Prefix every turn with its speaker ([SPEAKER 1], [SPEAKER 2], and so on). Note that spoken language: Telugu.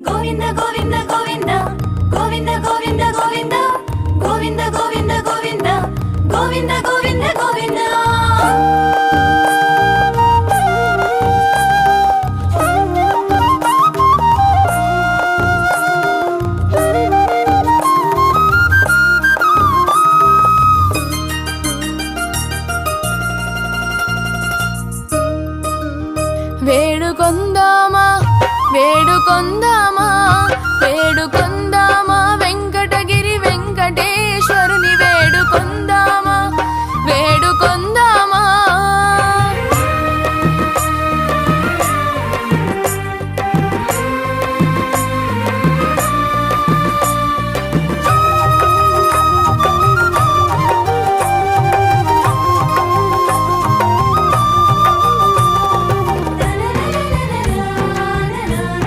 [SPEAKER 1] గోవింద గోవింద గోవింద గోవింద గోవింద గోవింద గోవింద గోవింద గోవింద గోవింద గోవింద గోవింద
[SPEAKER 2] వేడుకొందామా వేడుకొందామా